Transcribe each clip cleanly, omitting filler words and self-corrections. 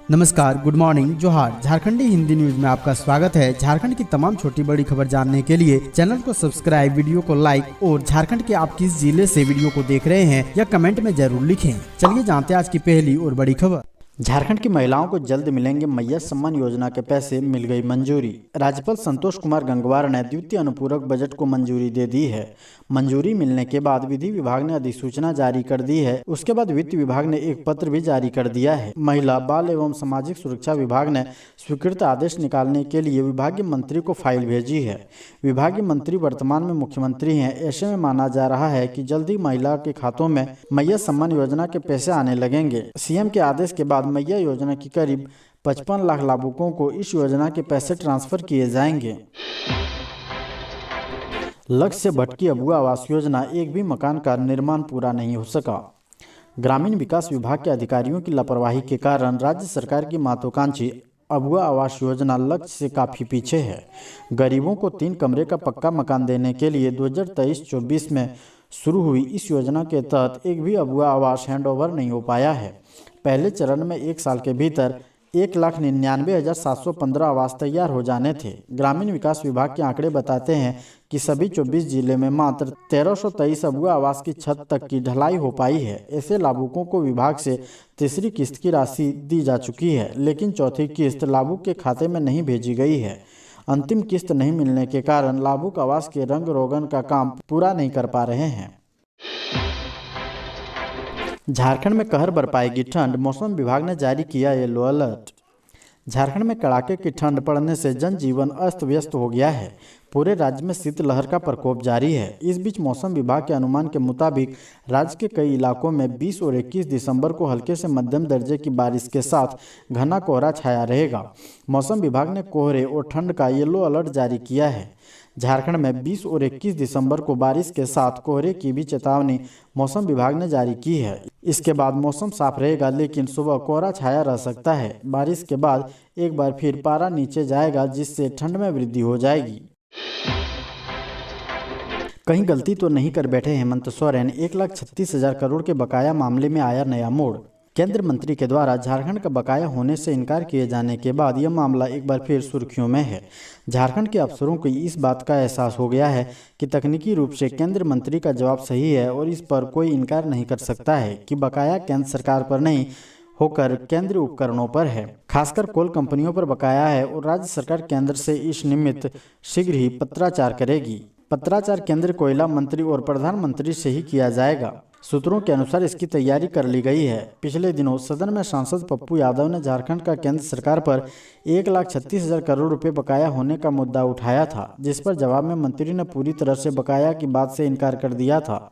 नमस्कार, good morning, जोहार। झारखंडी Hindi news में आपका स्वागत है। झारखंड की तमाम छोटी बड़ी खबर जानने के लिए चैनल को सब्सक्राइब, वीडियो को लाइक और झारखंड के आप किस जिले से वीडियो को देख रहे हैं या कमेंट में जरूर लिखें। चलिए जानते हैं आज की पहली और बड़ी खबर। झारखंड की महिलाओं को जल्द मिलेंगे मैया सम्मान योजना के पैसे, मिल गई मंजूरी। राज्यपाल संतोष कुमार गंगवार ने द्वितीय अनुपूरक बजट को मंजूरी दे दी है। मंजूरी मिलने के बाद विधि विभाग ने अधिसूचना जारी कर दी है। उसके बाद वित्त विभाग ने एक पत्र भी जारी कर दिया है। महिला, बाल एवं सामाजिक सुरक्षा विभाग ने स्वीकृत आदेश निकालने के लिए विभागीय मंत्री को फाइल भेजी है। विभागीय मंत्री वर्तमान में मुख्यमंत्री हैं। ऐसे में माना जा रहा है कि जल्द ही महिला के खातों में मैया सम्मान योजना के पैसे आने लगेंगे। सीएम के आदेश के बाद मैया योजना की करीब 55 लाख लाभुकों को इस योजना के पैसे ट्रांसफर किए जाएंगे। लक्ष्य से भटकी अबुआ आवास योजना, एक भी मकान का निर्माण पूरा नहीं हो सका। ग्रामीण विकास विभाग के अधिकारियों की लापरवाही के कारण राज्य सरकार की महत्वाकांक्षी अबुआ आवास योजना लक्ष्य से काफ़ी पीछे है। गरीबों को 3 कमरे का पक्का मकान देने के लिए 2023-24 में शुरू हुई इस योजना के तहत एक भी अबुआ आवास हैंडओवर नहीं हो पाया है। पहले चरण में 1 साल के भीतर 1,99,715 आवास तैयार हो जाने थे। ग्रामीण विकास विभाग के आंकड़े बताते हैं कि सभी 24 जिले में मात्र 1323 अबुआ आवास की छत तक की ढलाई हो पाई है। ऐसे लाभुकों को विभाग से तीसरी किस्त की राशि दी जा चुकी है, लेकिन चौथी किस्त लाभुक के खाते में नहीं भेजी गई है। अंतिम किस्त नहीं मिलने के कारण लाभुक आवास के रंग रोगन का काम पूरा नहीं कर पा रहे हैं। झारखंड में कहर बरपाएगी ठंड, मौसम विभाग ने जारी किया येलो अलर्ट। झारखंड में कड़ाके की ठंड पड़ने से जनजीवन अस्त व्यस्त हो गया है। पूरे राज्य में शीतलहर का प्रकोप जारी है। इस बीच मौसम विभाग के अनुमान के मुताबिक राज्य के कई इलाकों में 20 और 21 दिसंबर को हल्के से मध्यम दर्जे की बारिश के साथ घना कोहरा छाया रहेगा। मौसम विभाग ने कोहरे और ठंड का येलो अलर्ट जारी किया है। झारखंड में 20 और 21 दिसंबर को बारिश के साथ कोहरे की भी चेतावनी मौसम विभाग ने जारी की है। इसके बाद मौसम साफ रहेगा, लेकिन सुबह कोहरा छाया रह सकता है। बारिश के बाद एक बार फिर पारा नीचे जाएगा, जिससे ठंड में वृद्धि हो जाएगी। कहीं गलती तो नहीं कर बैठे हेमंत सोरेन, 1,36,000 करोड़ के बकाया मामले में आया नया मोड़। केंद्र मंत्री के द्वारा झारखंड का बकाया होने से इनकार किए जाने के बाद यह मामला एक बार फिर सुर्खियों में है। झारखंड के अफसरों को इस बात का एहसास हो गया है कि तकनीकी रूप से केंद्र मंत्री का जवाब सही है और इस पर कोई इनकार नहीं कर सकता है कि बकाया केंद्र सरकार पर नहीं होकर केंद्रीय उपकरणों पर है। खासकर कोल कंपनियों पर बकाया है और राज्य सरकार केंद्र से इस निमित्त शीघ्र ही पत्राचार करेगी। पत्राचार केंद्रीय कोयला मंत्री और प्रधानमंत्री से ही किया जाएगा। सूत्रों के अनुसार इसकी तैयारी कर ली गई है। पिछले दिनों सदन में सांसद पप्पू यादव ने झारखंड का केंद्र सरकार पर 1,36,000 करोड़ रुपए बकाया होने का मुद्दा उठाया था, जिस पर जवाब में मंत्री ने पूरी तरह से बकाया की बात से इनकार कर दिया था।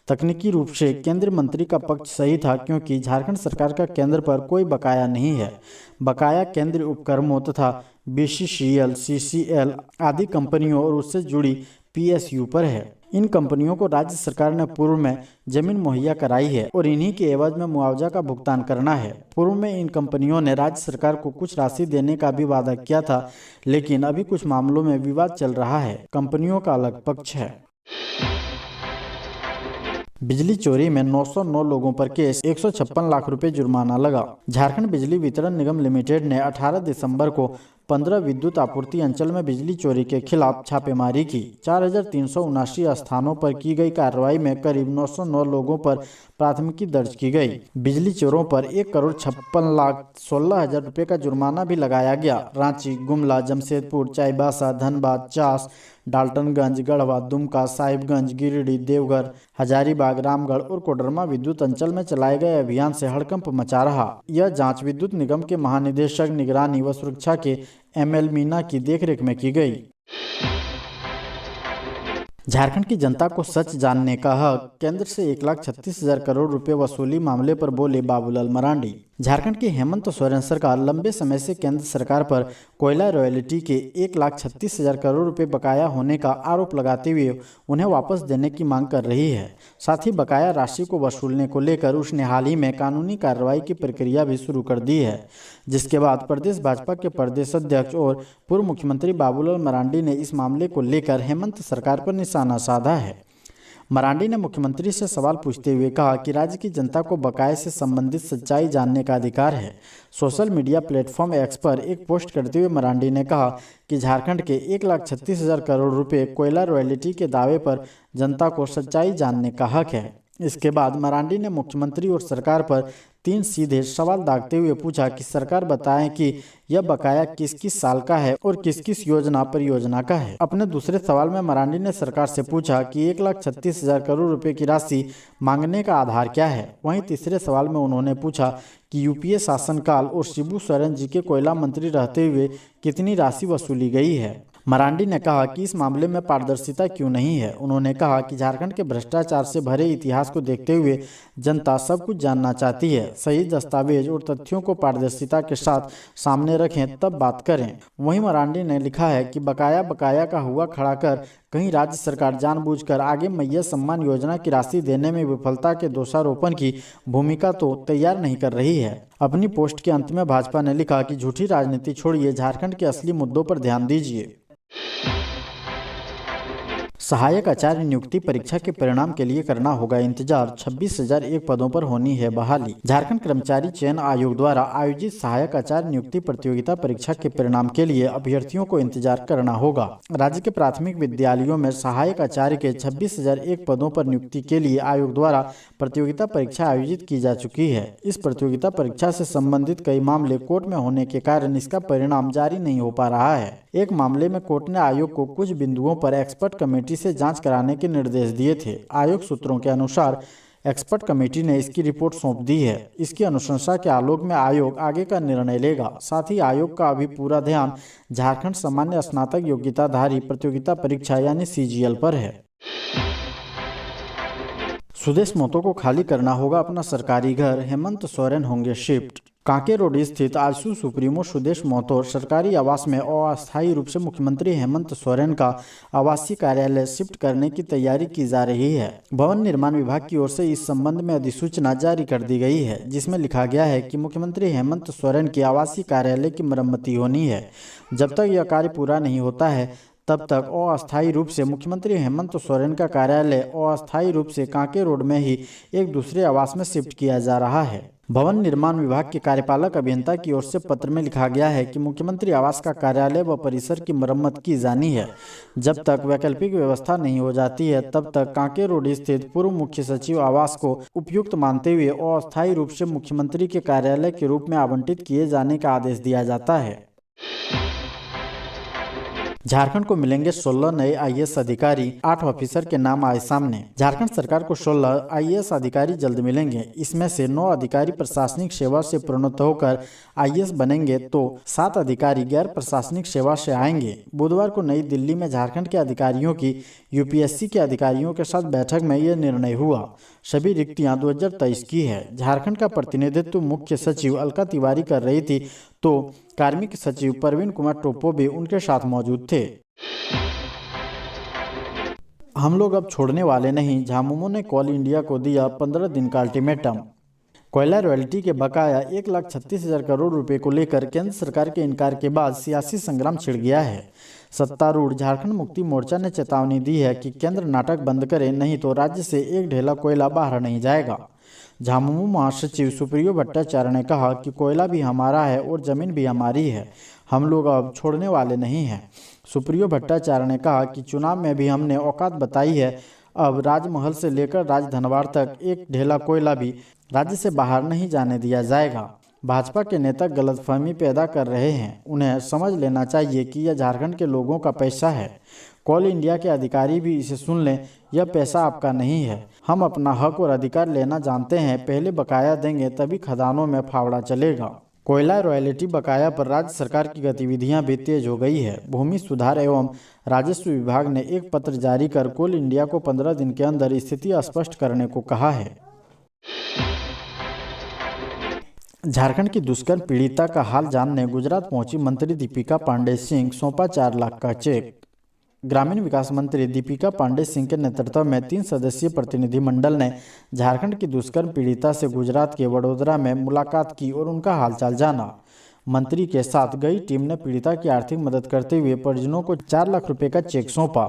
तकनीकी रूप से केंद्रीय मंत्री का पक्ष सही था, क्योंकि झारखंड सरकार का केंद्र पर कोई बकाया नहीं है। बकाया केंद्रीय उपक्रमों तथा BCCL, CCL आदि कंपनियों और उससे जुड़ी PSU पर है। इन कंपनियों को राज्य सरकार ने पूर्व में जमीन मुहैया कराई है और इन्हीं के एवज में मुआवजा का भुगतान करना है। पूर्व में इन कंपनियों ने राज्य सरकार को कुछ राशि देने का भी वादा किया था, लेकिन अभी कुछ मामलों में विवाद चल रहा है। कंपनियों का अलग पक्ष है। बिजली चोरी में 909 लोगों पर केस, 156 लाख रुपए जुर्माना लगा। झारखंड बिजली वितरण निगम लिमिटेड ने 18 दिसंबर को 15 विद्युत आपूर्ति अंचल में बिजली चोरी के खिलाफ छापेमारी की। 4,379 स्थानों पर की गई कार्रवाई में करीब 909 लोगों पर प्राथमिकी दर्ज की गई। बिजली चोरों पर 1,56,16,000 रुपए का जुर्माना भी लगाया गया। रांची, गुमला, जमशेदपुर, चाईबासा, धनबाद, चास, डाल्टनगंज, गढ़वा, दुमका, साहिबगंज, गिरिडीह, देवघर, हजारीबाग, रामगढ़ और कोडरमा विद्युत अंचल में चलाए गए अभियान से हड़कंप मचा रहा। यह जांच विद्युत निगम के महानिदेशक निगरानी व सुरक्षा के ML मीना की देखरेख में की गई। झारखंड की जनता को सच जानने का हक, केंद्र से 1,36,000 करोड़ रुपए वसूली मामले पर बोले बाबूलाल मरांडी। झारखंड की हेमंत सोरेन सरकार लंबे समय से केंद्र सरकार पर कोयला रॉयल्टी के 1,36,000 करोड़ रुपए बकाया होने का आरोप लगाते हुए उन्हें वापस देने की मांग कर रही है। साथ ही बकाया राशि को वसूलने को लेकर उसने हाल ही में कानूनी कार्रवाई की प्रक्रिया भी शुरू कर दी है, जिसके बाद प्रदेश भाजपा के प्रदेश अध्यक्ष और पूर्व मुख्यमंत्री बाबूलाल मरांडी ने इस मामले को लेकर हेमंत सरकार पर निशाना साधा है। मरांडी ने मुख्यमंत्री से सवाल पूछते हुए कहा कि राज्य की जनता को बकाये से संबंधित सच्चाई जानने का अधिकार है। सोशल मीडिया प्लेटफॉर्म एक्स पर एक पोस्ट करते हुए मरांडी ने कहा कि झारखंड के 1,36,000 करोड़ रुपए कोयला रॉयल्टी के दावे पर जनता को सच्चाई जानने का हक है। इसके बाद मरांडी ने मुख्यमंत्री और सरकार पर 3 सीधे सवाल दागते हुए पूछा कि सरकार बताएं कि यह बकाया किस किस साल का है और किस किस योजना परियोजना का है। अपने दूसरे सवाल में मरांडी ने सरकार से पूछा कि 1,36,000 करोड़ रुपए की राशि मांगने का आधार क्या है। वहीं तीसरे सवाल में उन्होंने पूछा कि यूपीए शासनकाल और शिबू सोरेन जी के कोयला मंत्री रहते हुए कितनी राशि वसूली गई है। मरांडी ने कहा कि इस मामले में पारदर्शिता क्यों नहीं है। उन्होंने कहा कि झारखंड के भ्रष्टाचार से भरे इतिहास को देखते हुए जनता सब कुछ जानना चाहती है। सही दस्तावेज और तथ्यों को पारदर्शिता के साथ सामने रखें तब बात करें। वहीं मरांडी ने लिखा है कि बकाया का हुआ खड़ा कर कहीं राज्य सरकार जानबूझकर आगे मैया सम्मान योजना की राशि देने में विफलता के दोषारोपण की भूमिका तो तैयार नहीं कर रही है। अपनी पोस्ट के अंत में भाजपा ने लिखा कि झूठी राजनीति छोड़िए, झारखंड के असली मुद्दों पर ध्यान दीजिए। सहायक आचार्य नियुक्ति परीक्षा के परिणाम के लिए करना होगा इंतजार, 26,001 पदों पर होनी है बहाली। झारखंड कर्मचारी चयन आयोग द्वारा आयोजित सहायक आचार्य नियुक्ति प्रतियोगिता परीक्षा के परिणाम के लिए अभ्यर्थियों को इंतजार करना होगा। राज्य के प्राथमिक विद्यालयों में सहायक आचार्य के 26,001 पदों पर नियुक्ति के लिए आयोग द्वारा प्रतियोगिता परीक्षा आयोजित की जा चुकी है। इस प्रतियोगिता परीक्षा से संबंधित कई मामले कोर्ट में होने के कारण इसका परिणाम जारी नहीं हो पा रहा है। एक मामले में कोर्ट ने आयोग को कुछ बिंदुओं पर एक्सपर्ट कमेटी से जांच कराने के निर्देश दिए थे। आयोग सूत्रों के अनुसार एक्सपर्ट कमेटी ने इसकी रिपोर्ट सौंप दी है। इसकी अनुशंसा के आलोक में आयोग आगे का निर्णय लेगा। साथ ही आयोग का अभी पूरा ध्यान झारखंड सामान्य स्नातक योग्यताधारी प्रतियोगिता परीक्षा यानी CGL पर है। सुदेश महतो को खाली करना होगा अपना सरकारी घर, हेमंत सोरेन होंगे शिफ्ट। कांके रोड स्थित आजसू सुप्रीमो सुदेश महतो सरकारी आवास में अस्थायी रूप से मुख्यमंत्री हेमंत सोरेन का आवासीय कार्यालय शिफ्ट करने की तैयारी की जा रही है। भवन निर्माण विभाग की ओर से इस संबंध में अधिसूचना जारी कर दी गई है, जिसमें लिखा गया है कि मुख्यमंत्री हेमंत सोरेन की आवासीय कार्यालय की मरम्मती होनी है। जब तक यह कार्य पूरा नहीं होता है तब तक अस्थायी रूप से मुख्यमंत्री हेमंत सोरेन का कार्यालय अस्थायी रूप से कांके रोड में ही एक दूसरे आवास में शिफ्ट किया जा रहा है। भवन निर्माण विभाग के कार्यपालक अभियंता की ओर से पत्र में लिखा गया है कि मुख्यमंत्री आवास का कार्यालय व परिसर की मरम्मत की जानी है। जब तक वैकल्पिक व्यवस्था नहीं हो जाती है तब तक कांके रोड स्थित पूर्व मुख्य सचिव आवास को उपयुक्त मानते हुए अस्थायी रूप से मुख्यमंत्री के कार्यालय के रूप में आवंटित किए जाने का आदेश दिया जाता है। झारखंड को मिलेंगे 16 नए IAS अधिकारी, 8 ऑफिसर के नाम आए सामने। झारखंड सरकार को 16 IAS अधिकारी जल्द मिलेंगे। इसमें से 9 अधिकारी प्रशासनिक सेवा से प्रोन्नत होकर IAS बनेंगे तो 7 अधिकारी गैर प्रशासनिक सेवा से आएंगे। बुधवार को नई दिल्ली में झारखंड के अधिकारियों की UPSC के अधिकारियों के साथ बैठक में यह निर्णय हुआ। सभी रिक्तियां 2023 की है। झारखंड का प्रतिनिधित्व मुख्य सचिव अलका तिवारी कर रही थी तो कार्मिक सचिव प्रवीण कुमार टोप्पो भी उनके साथ मौजूद थे। हम लोग अब छोड़ने वाले नहीं, झामुमो ने कोल इंडिया को दिया 15 दिन का अल्टीमेटम। कोयला रॉयल्टी के बकाया 1,36,000 करोड़ रुपए को लेकर केंद्र सरकार के इनकार के बाद सियासी संग्राम छिड़ गया है। सत्तारूढ़ झारखंड मुक्ति मोर्चा ने चेतावनी दी है कि केंद्र नाटक बंद करे, नहीं तो राज्य से एक ढेला कोयला बाहर नहीं जाएगा। झामुमो महासचिव सुप्रियो भट्टाचार्य ने कहा कि कोयला भी हमारा है और जमीन भी हमारी है, हम लोग अब छोड़ने वाले नहीं हैं। सुप्रियो भट्टाचार्य ने कहा कि चुनाव में भी हमने औकात बताई है, अब राजमहल से लेकर राजधनवार तक एक ढेला कोयला भी राज्य से बाहर नहीं जाने दिया जाएगा। भाजपा के नेता गलतफहमी पैदा कर रहे हैं, उन्हें समझ लेना चाहिए कि यह झारखंड के लोगों का पैसा है। कोल इंडिया के अधिकारी भी इसे सुन लें, यह पैसा आपका नहीं है। हम अपना हक और अधिकार लेना जानते हैं, पहले बकाया देंगे तभी खदानों में फावड़ा चलेगा। कोयला रॉयल्टी बकाया पर राज्य सरकार की गतिविधियां भी तेज हो गई है। भूमि सुधार एवं राजस्व विभाग ने एक पत्र जारी कर कोल इंडिया को 15 दिन के अंदर स्थिति स्पष्ट करने को कहा है। झारखंड की दुष्कर्म पीड़िता का हाल जानने गुजरात पहुंची मंत्री दीपिका पांडे सिंह, सौंपा 4 लाख का चेक। ग्रामीण विकास मंत्री दीपिका पांडे सिंह के नेतृत्व में 3 सदस्यीय प्रतिनिधिमंडल ने झारखंड की दुष्कर्म पीड़िता से गुजरात के वडोदरा में मुलाकात की और उनका हालचाल जाना। मंत्री के साथ गई टीम ने पीड़िता की आर्थिक मदद करते हुए परिजनों को 4 लाख रुपए का चेक सौंपा।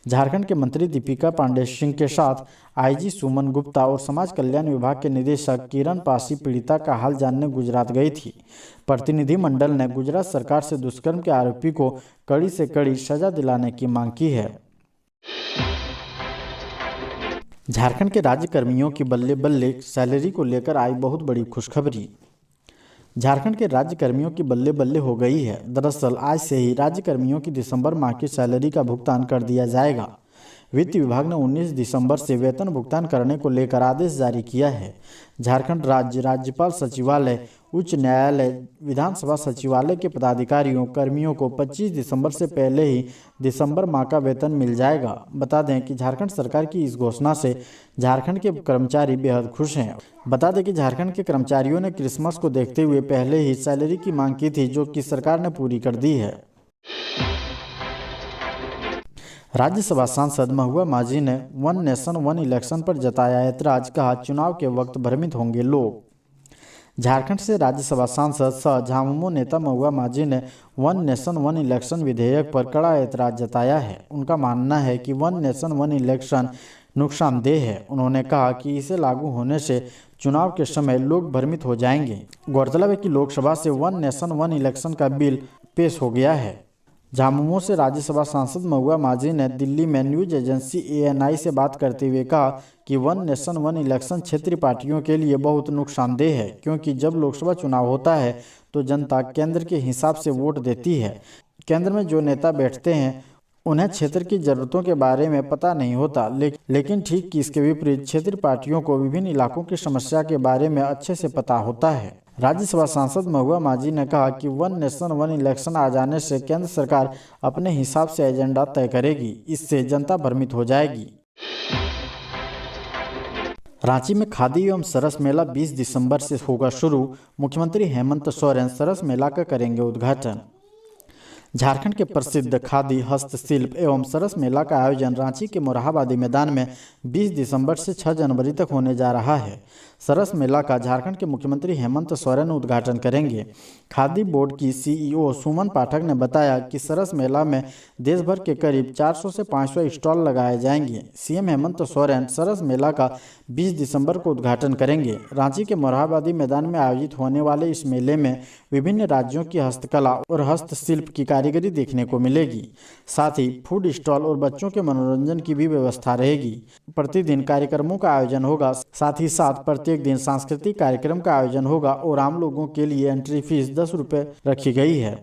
झारखंड के मंत्री दीपिका पांडे सिंह के साथ आईजी सुमन गुप्ता और समाज कल्याण विभाग के निदेशक किरण पासी पीड़िता का हाल जानने गुजरात गई थी। प्रतिनिधिमंडल ने गुजरात सरकार से दुष्कर्म के आरोपी को कड़ी से कड़ी सजा दिलाने की मांग की है। झारखंड के राज्य कर्मियों की बल्ले बल्ले सैलरी को लेकर आई बहुत बड़ी खुशखबरी। झारखंड के राज्य कर्मियों की बल्ले बल्ले हो गई है। दरअसल आज से ही राज्य कर्मियों की दिसंबर माह की सैलरी का भुगतान कर दिया जाएगा। वित्त विभाग ने 19 दिसंबर से वेतन भुगतान करने को लेकर आदेश जारी किया है। झारखंड राज्य राज्यपाल सचिवालय, उच्च न्यायालय, विधानसभा सचिवालय के पदाधिकारियों कर्मियों को 25 दिसंबर से पहले ही दिसंबर माह का वेतन मिल जाएगा। बता दें कि झारखंड सरकार की इस घोषणा से झारखंड के कर्मचारी बेहद खुश हैं। बता दें कि झारखंड के कर्मचारियों ने क्रिसमस को देखते हुए पहले ही सैलरी की मांग की थी, जो कि सरकार ने पूरी कर दी है। राज्यसभा सांसद महुआ माझी ने वन नेशन वन इलेक्शन पर जताया ऐतराज, कहा चुनाव के वक्त भ्रमित होंगे लोग। झारखंड से राज्यसभा सांसद सह झामुमो नेता महुआ माझी ने वन नेशन वन इलेक्शन विधेयक पर कड़ा ऐतराज जताया है। उनका मानना है कि वन नेशन वन इलेक्शन नुकसानदेह है। उन्होंने कहा कि इसे लागू होने से चुनाव के समय लोग भ्रमित हो जाएंगे। गौरतलब है कि लोकसभा से वन नेशन वन इलेक्शन का बिल पेश हो गया है। झामुमो से राज्यसभा सांसद महुआ माझी ने दिल्ली में न्यूज एजेंसी ANI से बात करते हुए कहा कि वन नेशन वन इलेक्शन क्षेत्रीय पार्टियों के लिए बहुत नुकसानदेह है, क्योंकि जब लोकसभा चुनाव होता है तो जनता केंद्र के हिसाब से वोट देती है। केंद्र में जो नेता बैठते हैं उन्हें क्षेत्र की जरूरतों के बारे में पता नहीं होता, लेकिन ठीक कि इसके विपरीत क्षेत्रीय पार्टियों को विभिन्न इलाकों की समस्या के बारे में अच्छे से पता होता है। राज्यसभा सांसद महुआ माझी ने कहा कि वन नेशन वन इलेक्शन आ जाने से केंद्र सरकार अपने हिसाब से एजेंडा तय करेगी, इससे जनता भ्रमित हो जाएगी। रांची में खादी एवं सरस मेला 20 दिसंबर से होगा शुरू। मुख्यमंत्री हेमंत सोरेन सरस मेला का करेंगे उद्घाटन। झारखंड के प्रसिद्ध खादी, हस्तशिल्प एवं सरस मेला का आयोजन रांची के मोरहाबादी मैदान में 20 दिसंबर से 6 जनवरी तक होने जा रहा है। सरस मेला का झारखंड के मुख्यमंत्री हेमंत सोरेन उद्घाटन करेंगे। खादी बोर्ड की CEO सुमन पाठक ने बताया कि सरस मेला में देश भर के करीब 400 से 500 स्टॉल लगाए जाएंगे। CM हेमंत सोरेन सरस मेला का 20 दिसंबर को उद्घाटन करेंगे। रांची के मोरहाबादी मैदान में आयोजित होने वाले इस मेले में विभिन्न राज्यों की हस्तकला और हस्तशिल्प की कारीगरी देखने को मिलेगी। साथ ही फूड स्टॉल और बच्चों के मनोरंजन की भी व्यवस्था रहेगी। प्रतिदिन कार्यक्रमों का आयोजन होगा, साथ ही साथ प्रत्येक दिन सांस्कृतिक कार्यक्रम का आयोजन होगा और आम लोगों के लिए एंट्री फीस 10 रुपये रखी गई है।